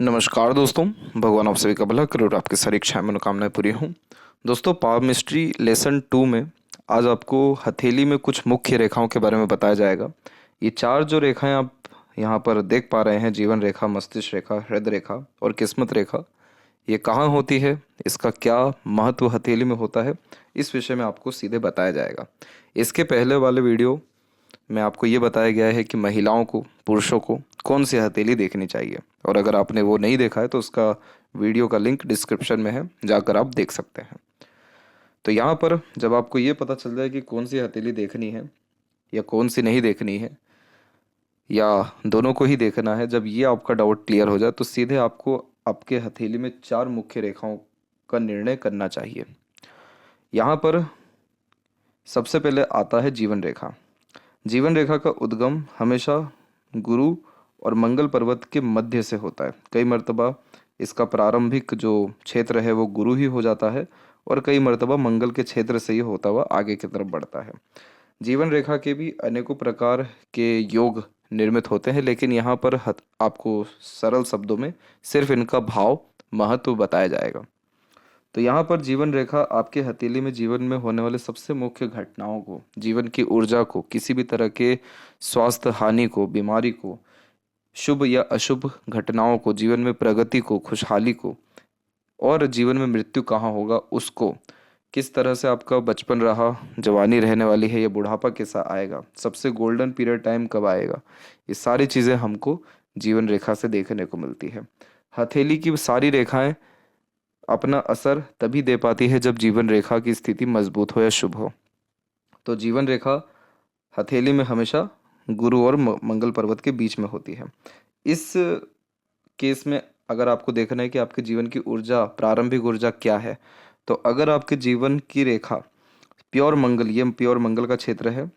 नमस्कार दोस्तों। भगवान आप सभी का भला करे और आपकी सारी इच्छाएं मनोकामनाएं पूरी हों। दोस्तों, पावर मिस्ट्री लेसन 2 में आज आपको हथेली में कुछ मुख्य रेखाओं के बारे में बताया जाएगा। ये 4 जो रेखाएं आप यहाँ पर देख पा रहे हैं, जीवन रेखा, मस्तिष्क रेखा, हृदय रेखा और किस्मत रेखा, ये कहाँ होती है, इसका क्या महत्व हथेली में होता है, इस विषय में आपको सीधे बताया जाएगा। इसके पहले वाले वीडियो में आपको ये बताया गया है कि महिलाओं को, पुरुषों को कौन सी हथेली देखनी चाहिए, और अगर आपने वो नहीं देखा है तो उसका वीडियो का लिंक डिस्क्रिप्शन में है, जाकर आप देख सकते हैं। तो यहाँ पर जब आपको ये पता चल जाए कि कौन सी हथेली देखनी है या कौन सी नहीं देखनी है या दोनों को ही देखना है, जब ये आपका डाउट क्लियर हो जाए तो सीधे आपको आपके हथेली में 4 मुख्य रेखाओं का निर्णय करना चाहिए। यहाँ पर सबसे पहले आता है जीवन रेखा। जीवन रेखा का उद्गम हमेशा गुरु और मंगल पर्वत के मध्य से होता है। कई मर्तबा इसका प्रारंभिक जो क्षेत्र है वो गुरु ही हो जाता है, और कई मर्तबा मंगल के क्षेत्र से ही होता हुआ आगे की तरफ बढ़ता है। जीवन रेखा के भी अनेकों प्रकार के योग निर्मित होते हैं, लेकिन यहाँ पर आपको सरल शब्दों में सिर्फ इनका भाव, महत्व बताया जाएगा। तो यहाँ पर जीवन रेखा आपके हथेली में जीवन में होने वाले सबसे मुख्य घटनाओं को, जीवन की ऊर्जा को, किसी भी तरह के स्वास्थ्य हानि को, बीमारी को, शुभ या अशुभ घटनाओं को, जीवन में प्रगति को, खुशहाली को, और जीवन में मृत्यु कहाँ होगा उसको, किस तरह से आपका बचपन रहा, जवानी रहने वाली है या बुढ़ापा कैसा आएगा, सबसे गोल्डन पीरियड टाइम कब आएगा, ये सारी चीज़ें हमको जीवन रेखा से देखने को मिलती है। हथेली की सारी रेखाएं अपना असर तभी दे पाती है जब जीवन रेखा की स्थिति मजबूत हो या शुभ हो। तो जीवन रेखा हथेली में हमेशा गुरु और मंगल पर्वत के बीच में होती है। इस केस में अगर आपको देखना है कि आपके जीवन की ऊर्जा, प्रारंभिक ऊर्जा क्या है, तो अगर आपके जीवन की रेखा प्योर मंगल, ये प्योर मंगल का क्षेत्र है,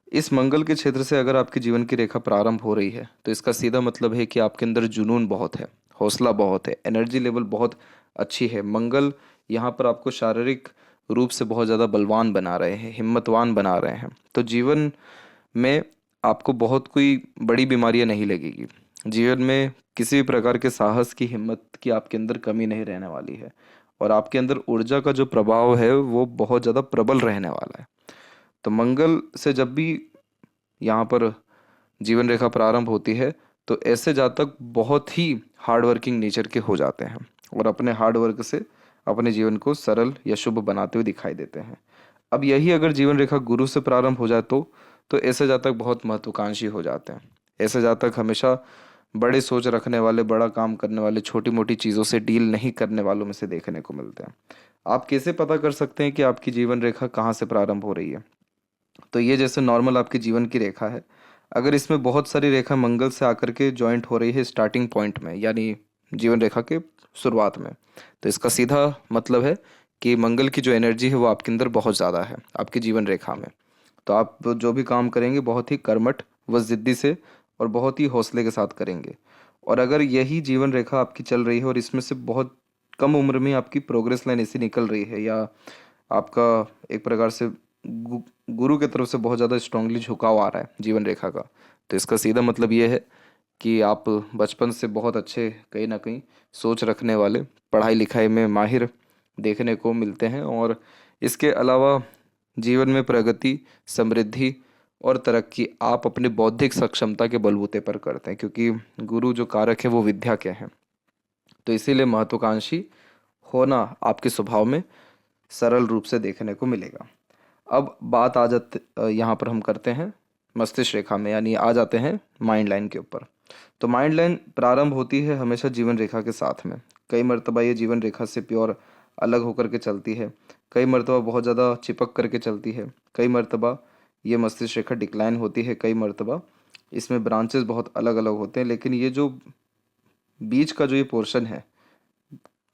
इस मंगल के क्षेत्र से अगर आपके जीवन की रेखा प्रारंभ हो रही है तो इसका सीधा मतलब है कि आपके अंदर जुनून बहुत है, हौसला बहुत है, एनर्जी लेवल बहुत अच्छी है। मंगल यहाँ पर आपको शारीरिक रूप से बहुत ज़्यादा बलवान बना रहे हैं, हिम्मतवान बना रहे हैं। तो जीवन में आपको बहुत कोई बड़ी बीमारियां नहीं लगेगी। जीवन में किसी भी प्रकार के साहस की, हिम्मत की आपके अंदर कमी नहीं रहने वाली है, और आपके अंदर ऊर्जा का जो प्रभाव है वो बहुत ज़्यादा प्रबल रहने वाला है। तो मंगल से जब भी यहाँ पर जीवन रेखा प्रारंभ होती है तो ऐसे जातक बहुत ही हार्ड वर्किंग नेचर के हो जाते हैं और अपने हार्ड वर्क से अपने जीवन को सरल या शुभ बनाते हुए दिखाई देते हैं। अब यही अगर जीवन रेखा गुरु से प्रारंभ हो जाए तो ऐसे जातक बहुत महत्वाकांक्षी हो जाते हैं। ऐसे जातक हमेशा बड़े सोच रखने वाले, बड़ा काम करने वाले, छोटी मोटी चीज़ों से डील नहीं करने वालों में से देखने को मिलते हैं। आप कैसे पता कर सकते हैं कि आपकी जीवन रेखा कहाँ से प्रारंभ हो रही है? तो ये जैसे नॉर्मल आपके जीवन की रेखा है, अगर इसमें बहुत सारी रेखा मंगल से आकर के जॉइंट हो रही है स्टार्टिंग पॉइंट में, यानी जीवन रेखा के शुरुआत में, तो इसका सीधा मतलब है कि मंगल की जो एनर्जी है वो आपके अंदर बहुत ज़्यादा है आपकी जीवन रेखा में। तो आप जो भी काम करेंगे बहुत ही कर्मठ व जिद्दी से और बहुत ही हौसले के साथ करेंगे। और अगर यही जीवन रेखा आपकी चल रही है और इसमें से बहुत कम उम्र में आपकी प्रोग्रेस लाइन ऐसी निकल रही है, या आपका एक प्रकार से गुरु की तरफ से बहुत ज़्यादा स्ट्रांगली झुकाव आ रहा है जीवन रेखा का, तो इसका सीधा मतलब ये है कि आप बचपन से बहुत अच्छे, कहीं ना कहीं सोच रखने वाले, पढ़ाई लिखाई में माहिर देखने को मिलते हैं। और इसके अलावा जीवन में प्रगति, समृद्धि और तरक्की आप अपनी बौद्धिक सक्षमता के बलबूते पर करते हैं, क्योंकि गुरु जो कारक है वो विद्या के हैं। तो इसीलिए महत्वाकांक्षी होना आपके स्वभाव में सरल रूप से देखने को मिलेगा। अब बात आ जाते, यहाँ पर हम करते हैं मस्तिष्क रेखा में, यानी आ जाते हैं माइंड लाइन के ऊपर। तो माइंड लाइन प्रारंभ होती है हमेशा जीवन रेखा के साथ में। कई मर्तबा ये जीवन रेखा से प्योर अलग होकर के चलती है, कई मर्तबा बहुत ज़्यादा चिपक करके चलती है, कई मर्तबा ये मस्तिष्क रेखा डिक्लाइन होती है, कई मर्तबा इसमें ब्रांचेस बहुत अलग अलग होते हैं। लेकिन ये जो बीच का जो ये पोर्शन है,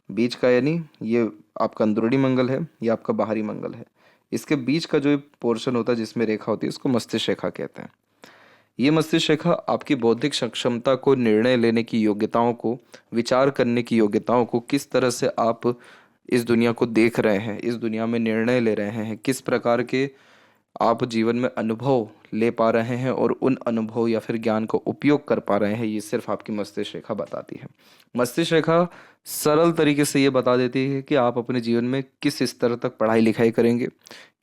बीच का यानी ये आपका अंदरूनी मंगल है, ये आपका बाहरी मंगल है, इसके बीच का जो पोर्शन होता है जिसमें रेखा होती है उसको मस्तिष्क रेखा कहते हैं। ये मस्तिष्क रेखा आपकी बौद्धिक सक्षमता को, निर्णय लेने की योग्यताओं को, विचार करने की योग्यताओं को, किस तरह से आप इस दुनिया को देख रहे हैं, इस दुनिया में निर्णय ले रहे हैं, किस प्रकार के आप जीवन में अनुभव ले पा रहे हैं और उन अनुभव या फिर ज्ञान का उपयोग कर पा रहे हैं, ये सिर्फ आपकी मस्तिष्क रेखा बताती है। मस्तिष्क रेखा सरल तरीके से ये बता देती है कि आप अपने जीवन में किस स्तर तक पढ़ाई लिखाई करेंगे,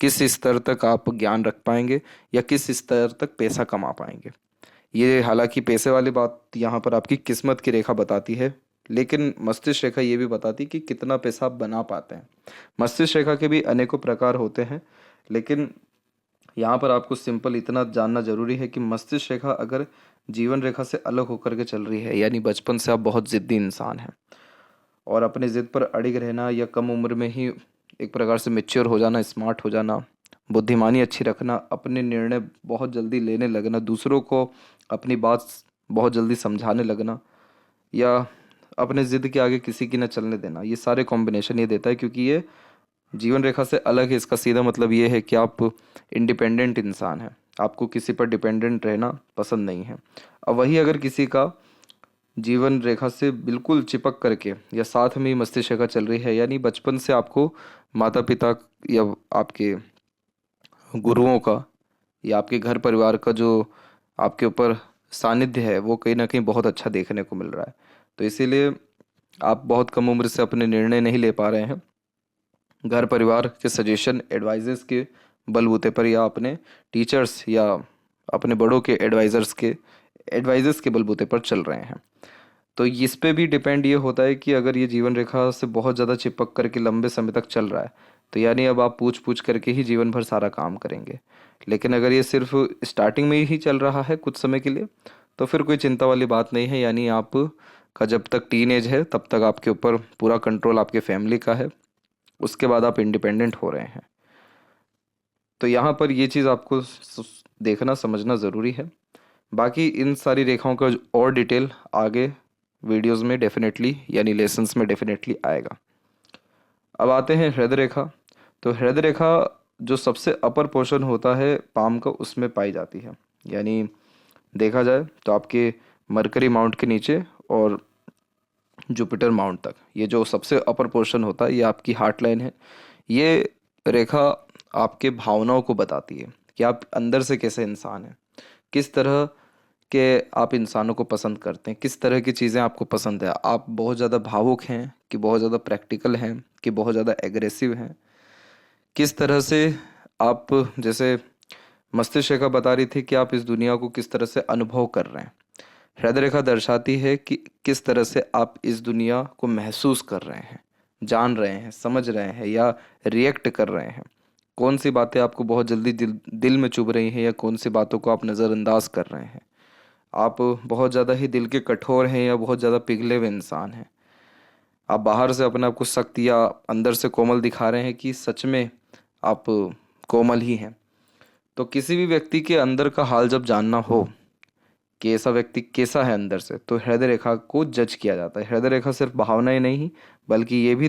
किस स्तर तक आप ज्ञान रख पाएंगे, या किस स्तर तक पैसा कमा पाएंगे। ये हालांकि पैसे वाली बात यहाँ पर आपकी किस्मत की रेखा बताती है, लेकिन मस्तिष्क रेखा ये भी बताती कि कितना पैसा आप बना पाते हैं। मस्तिष्क रेखा के भी अनेकों प्रकार होते हैं, लेकिन यहाँ पर आपको सिंपल इतना जानना जरूरी है कि मस्तिष्क रेखा अगर जीवन रेखा से अलग होकर के चल रही है, यानी बचपन से आप बहुत जिद्दी इंसान हैं और अपने जिद पर अड़िग रहना या कम उम्र में ही एक प्रकार से मेच्योर हो जाना, स्मार्ट हो जाना, बुद्धिमानी अच्छी रखना, अपने निर्णय बहुत जल्दी लेने लगना, दूसरों को अपनी बात बहुत जल्दी समझाने लगना, या अपने ज़िद के आगे किसी की न चलने देना, ये सारे कॉम्बिनेशन ये देता है। क्योंकि ये जीवन रेखा से अलग है, इसका सीधा मतलब ये है कि आप इंडिपेंडेंट इंसान हैं, आपको किसी पर डिपेंडेंट रहना पसंद नहीं है। अब वही अगर किसी का जीवन रेखा से बिल्कुल चिपक करके या साथ में ही मस्तिष्क रेखा चल रही है, यानी बचपन से आपको माता पिता या आपके गुरुओं का या आपके घर परिवार का जो आपके ऊपर सानिध्य है वो कहीं ना कहीं बहुत अच्छा देखने को मिल रहा है, तो इसीलिए आप बहुत कम उम्र से अपने निर्णय नहीं ले पा रहे हैं। घर परिवार के सजेशन एडवाइजेस के बलबूते पर या अपने टीचर्स या अपने बड़ों के एडवाइजेस के बलबूते पर चल रहे हैं। तो इस पे भी डिपेंड ये होता है कि अगर ये जीवन रेखा से बहुत ज़्यादा चिपक करके लंबे समय तक चल रहा है, तो यानी अब आप पूछ पूछ करके ही जीवन भर सारा काम करेंगे। लेकिन अगर ये सिर्फ स्टार्टिंग में ही चल रहा है कुछ समय के लिए, तो फिर कोई चिंता वाली बात नहीं है, यानी आप का जब तक टीन एज है तब तक आपके ऊपर पूरा कंट्रोल आपके फैमिली का है, उसके बाद आप इंडिपेंडेंट हो रहे हैं। तो यहाँ पर ये चीज़ आपको देखना समझना ज़रूरी है। बाकी इन सारी रेखाओं का और डिटेल आगे वीडियोस में डेफिनेटली यानी लेसन्स में डेफिनेटली आएगा। अब आते हैं हृदय रेखा। तो हृदय रेखा जो सबसे अपर पोर्शन होता है पाम का, उसमें पाई जाती है। यानी देखा जाए तो आपके मरकरी माउंट के नीचे और जुपिटर माउंट तक ये जो सबसे अपर पोर्शन होता है, ये आपकी हार्ट लाइन है। ये रेखा आपके भावनाओं को बताती है कि आप अंदर से कैसे इंसान हैं, किस तरह के आप इंसानों को पसंद करते हैं, किस तरह की चीज़ें आपको पसंद है। आप बहुत ज़्यादा भावुक हैं कि बहुत ज़्यादा प्रैक्टिकल हैं कि बहुत ज़्यादा एग्रेसिव हैं, किस तरह से आप, जैसे मस्तिष्क रेखा बता रही थी कि आप इस दुनिया को किस तरह से अनुभव कर रहे हैं, हृदय रेखा दर्शाती है कि किस तरह से आप इस दुनिया को महसूस कर रहे हैं, जान रहे हैं, समझ रहे हैं या रिएक्ट कर रहे हैं। कौन सी बातें आपको बहुत जल्दी दिल में चुभ रही हैं या कौन सी बातों को आप नज़रअंदाज कर रहे हैं। आप बहुत ज़्यादा ही दिल के कठोर हैं या बहुत ज़्यादा पिघले हुए इंसान हैं। आप बाहर से अपने आप को सख्त या अंदर से कोमल दिखा रहे हैं कि सच में आप कोमल ही हैं। तो किसी भी व्यक्ति के अंदर का हाल जब जानना हो कि ऐसा व्यक्ति कैसा है अंदर से, तो हृदय रेखा को जज किया जाता है। हृदय रेखा सिर्फ भावनाएं नहीं बल्कि ये भी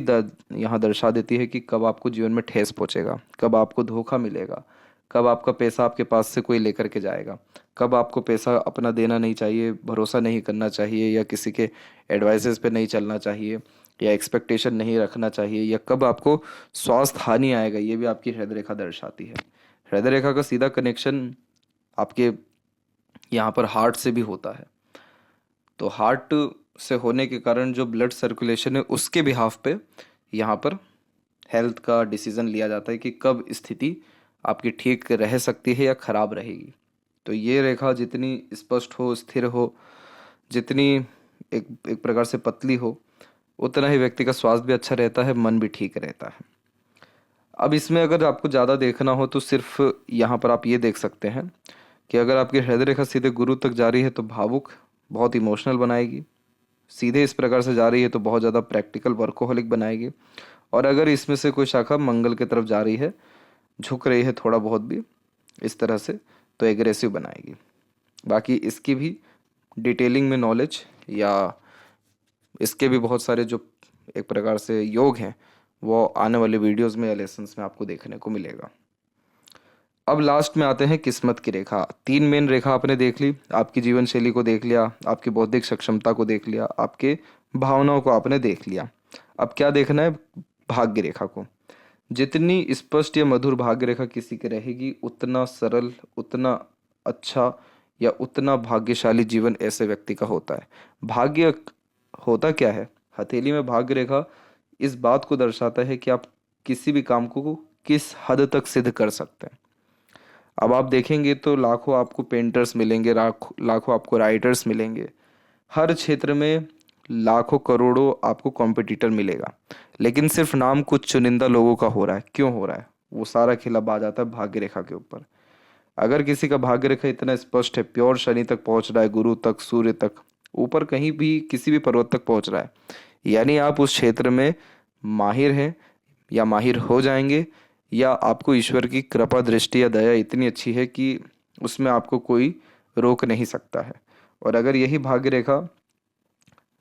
यहाँ दर्शा देती है कि कब आपको जीवन में ठेस पहुँचेगा, कब आपको धोखा मिलेगा, कब आपका पैसा आपके पास से कोई लेकर के जाएगा, कब आपको पैसा अपना देना नहीं चाहिए, भरोसा नहीं करना चाहिए या किसी के एडवाइसेस पे नहीं चलना चाहिए या एक्सपेक्टेशन नहीं रखना चाहिए, या कब आपको स्वास्थ्य हानि आएगा, ये भी आपकी हृदय रेखा दर्शाती है। हृदय रेखा का सीधा कनेक्शन आपके यहाँ पर हार्ट से भी होता है। तो हार्ट से होने के कारण जो ब्लड सर्कुलेशन है उसके बिहाफ पे यहाँ पर हेल्थ का डिसीज़न लिया जाता है कि कब स्थिति आपकी ठीक रह सकती है या खराब रहेगी। तो ये रेखा जितनी स्पष्ट हो, स्थिर हो, जितनी एक प्रकार से पतली हो, उतना ही व्यक्ति का स्वास्थ्य भी अच्छा रहता है, मन भी ठीक रहता है। अब इसमें अगर आपको ज़्यादा देखना हो तो सिर्फ यहाँ पर आप ये देख सकते हैं कि अगर आपकी हृदय रेखा सीधे गुरु तक जा रही है तो भावुक, बहुत इमोशनल बनाएगी। सीधे इस प्रकार से जा रही है तो बहुत ज़्यादा प्रैक्टिकल, वर्कोहलिक बनाएगी। और अगर इसमें से कोई शाखा मंगल की तरफ जा रही है, झुक रही है थोड़ा बहुत भी इस तरह से, तो एग्रेसिव बनाएगी। बाकी इसकी भी डिटेलिंग में नॉलेज या इसके भी बहुत सारे जो एक प्रकार से योग हैं वो आने वाले वीडियोस में या लेसन्स में आपको देखने को मिलेगा। अब लास्ट में आते हैं किस्मत की रेखा। 3 मेन रेखा आपने देख ली, आपकी जीवन शैली को देख लिया, आपकी बौद्धिक सक्षमता को देख लिया, आपके भावनाओं को आपने देख लिया। अब क्या देखना है? भाग्य रेखा को। जितनी स्पष्ट या मधुर भाग्य रेखा किसी की रहेगी, उतना सरल, उतना अच्छा या उतना भाग्यशाली जीवन ऐसे व्यक्ति का होता है। भाग्य होता क्या है? हथेली में भाग्य रेखा इस बात को दर्शाता है कि आप किसी भी काम को किस हद तक सिद्ध कर सकते हैं। अब आप देखेंगे तो लाखों आपको पेंटर्स मिलेंगे, लाखों आपको राइटर्स मिलेंगे, हर क्षेत्र में लाखों करोड़ों आपको कॉम्पिटिटर मिलेगा, लेकिन सिर्फ नाम कुछ चुनिंदा लोगों का हो रहा है। क्यों हो रहा है? वो सारा खेला आ जाता है भाग्य रेखा के ऊपर। अगर किसी का भाग्य रेखा इतना स्पष्ट है, प्योर शनि तक पहुंच रहा है, गुरु तक, सूर्य तक, ऊपर कहीं भी किसी भी पर्वत तक पहुंच रहा है, यानी आप उस क्षेत्र में माहिर हैं या माहिर हो जाएंगे, या आपको ईश्वर की कृपा दृष्टि या दया इतनी अच्छी है कि उसमें आपको कोई रोक नहीं सकता है। और अगर यही भाग्य रेखा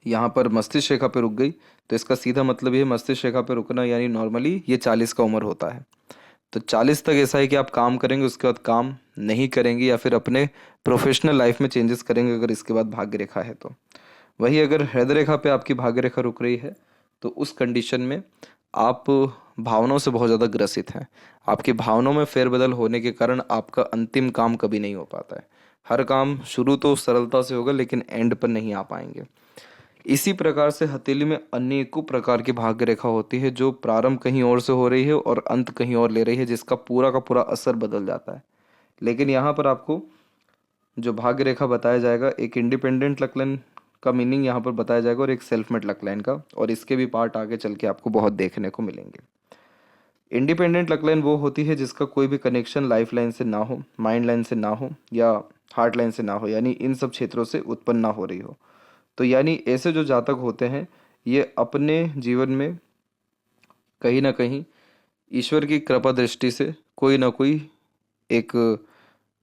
यहाँ पर मस्तिष्क रेखा पे रुक गई तो इसका सीधा मतलब ये है, मस्तिष्क रेखा पे रुकना यानी नॉर्मली ये 40 का उम्र होता है। तो 40 तक ऐसा है कि आप काम करेंगे, उसके बाद काम नहीं करेंगे, या फिर अपने प्रोफेशनल लाइफ में चेंजेस करेंगे अगर इसके बाद भाग्य रेखा है तो। वही अगर हृदय रेखा पे आपकी भाग्य रेखा रुक रही है तो उस कंडीशन में आप भावनाओं से बहुत ज़्यादा ग्रसित हैं। आपकी भावनाओं में फेरबदल होने के कारण आपका अंतिम काम कभी नहीं हो पाता है। हर काम शुरू तो सरलता से होगा लेकिन एंड पर नहीं आ पाएंगे। इसी प्रकार से हथेली में अनेकों प्रकार की भाग्य रेखा होती है, जो प्रारंभ कहीं और से हो रही है और अंत कहीं और ले रही है, जिसका पूरा का पूरा असर बदल जाता है। लेकिन यहाँ पर आपको जो भाग्य रेखा बताया जाएगा, एक इंडिपेंडेंट लकलाइन का मीनिंग यहाँ पर बताया जाएगा और एक सेल्फ मेड लकलाइन का, और इसके भी पार्ट आगे चल के आपको बहुत देखने को मिलेंगे। इंडिपेंडेंट लकलाइन वो होती है जिसका कोई भी कनेक्शन लाइफ लाइन से ना हो, माइंड लाइन से ना हो, या हार्ट लाइन से ना हो, यानी इन सब क्षेत्रों से उत्पन्न ना हो रही हो। तो यानी ऐसे जो जातक होते हैं ये अपने जीवन में कहीं ना कहीं ईश्वर की कृपा दृष्टि से कोई ना कोई एक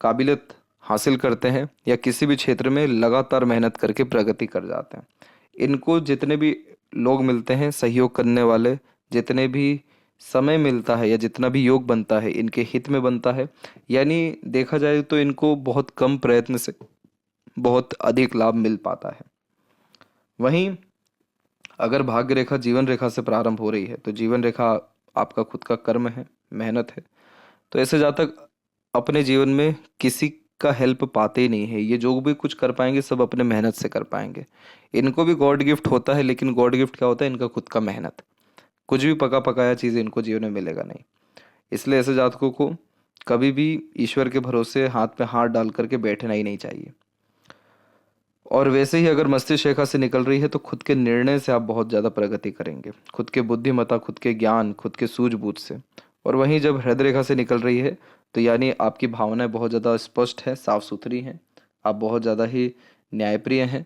काबिलियत हासिल करते हैं, या किसी भी क्षेत्र में लगातार मेहनत करके प्रगति कर जाते हैं। इनको जितने भी लोग मिलते हैं सहयोग करने वाले, जितने भी समय मिलता है या जितना भी योग बनता है इनके हित में बनता है, यानी देखा जाए तो इनको बहुत कम प्रयत्न से बहुत अधिक लाभ मिल पाता है। वहीं अगर भाग्य रेखा जीवन रेखा से प्रारंभ हो रही है तो जीवन रेखा आपका खुद का कर्म है, मेहनत है। तो ऐसे जातक अपने जीवन में किसी का हेल्प पाते ही नहीं है। ये जो भी कुछ कर पाएंगे सब अपने मेहनत से कर पाएंगे। इनको भी गॉड गिफ्ट होता है, लेकिन गॉड गिफ्ट क्या होता है? इनका खुद का मेहनत। कुछ भी पका पकाया चीज़ इनको जीवन में मिलेगा नहीं। इसलिए ऐसे जातकों को कभी भी ईश्वर के भरोसे हाथ पे हाथ डाल करके बैठना ही नहीं चाहिए। और वैसे ही अगर मस्तिष्क रेखा से निकल रही है तो खुद के निर्णय से आप बहुत ज़्यादा प्रगति करेंगे, खुद के बुद्धिमत्ता, खुद के ज्ञान, खुद के सूझबूझ से। और वहीं जब हृदय रेखा से निकल रही है तो यानी आपकी भावनाएं बहुत ज़्यादा स्पष्ट है, साफ सुथरी हैं, आप बहुत ज़्यादा ही न्यायप्रिय हैं।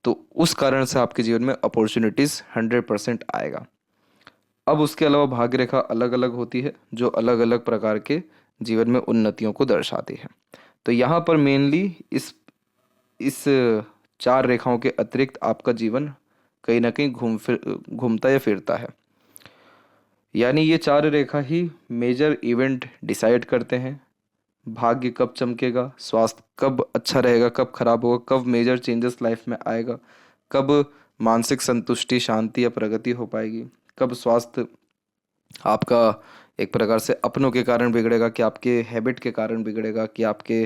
तो उस कारण से आपके जीवन में अपॉर्चुनिटीज़ 100% आएगा। अब उसके अलावा भाग्य रेखा अलग अलग होती है जो अलग अलग प्रकार के जीवन में उन्नतियों को दर्शाती है। तो यहाँ पर मेनली इस 4 रेखाओं के अतिरिक्त आपका जीवन कहीं ना कहीं घूमता या फिरता है। यानी ये 4 रेखा ही मेजर इवेंट डिसाइड करते हैं। भाग्य कब चमकेगा, स्वास्थ्य कब अच्छा रहेगा, कब खराब होगा, कब मेजर चेंजेस लाइफ में आएगा, कब मानसिक संतुष्टि, शांति या प्रगति हो पाएगी, कब स्वास्थ्य आपका एक प्रकार से अपनों के कारण बिगड़ेगा, कि आपके हैबिट के कारण बिगड़ेगा, कि आपके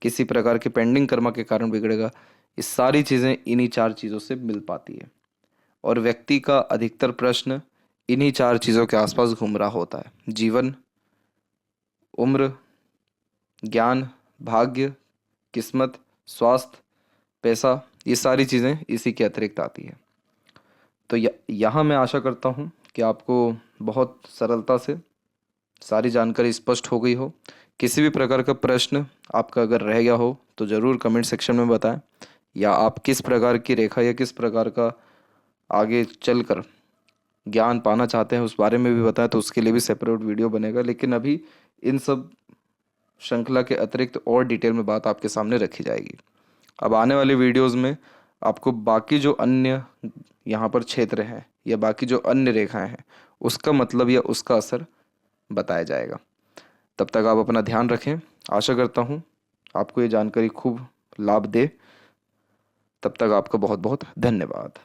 किसी प्रकार के पेंडिंग कर्मा के कारण बिगड़ेगा। ये सारी चीज़ें इन्हीं 4 चीज़ों से मिल पाती है। और व्यक्ति का अधिकतर प्रश्न इन्हीं 4 चीज़ों के आसपास घूम रहा होता है। जीवन, उम्र, ज्ञान, भाग्य, किस्मत, स्वास्थ्य, पैसा, ये सारी चीज़ें इसी के अतिरिक्त आती है। तो यहाँ मैं आशा करता हूँ कि आपको बहुत सरलता से सारी जानकारी स्पष्ट हो गई हो। किसी भी प्रकार का प्रश्न आपका अगर रह गया हो तो ज़रूर कमेंट सेक्शन में बताएं, या आप किस प्रकार की रेखा या किस प्रकार का आगे चलकर ज्ञान पाना चाहते हैं उस बारे में भी बताएं, तो उसके लिए भी सेपरेट वीडियो बनेगा। लेकिन अभी इन सब श्रृंखला के अतिरिक्त और डिटेल में बात आपके सामने रखी जाएगी। अब आने वाले वीडियोस में आपको बाकी जो अन्य यहाँ पर क्षेत्र हैं या बाकी जो अन्य रेखाएं हैं उसका मतलब या उसका असर बताया जाएगा। तब तक आप अपना ध्यान रखें। आशा करता हूँ आपको ये जानकारी खूब लाभ दे। तब तक आपका बहुत बहुत धन्यवाद।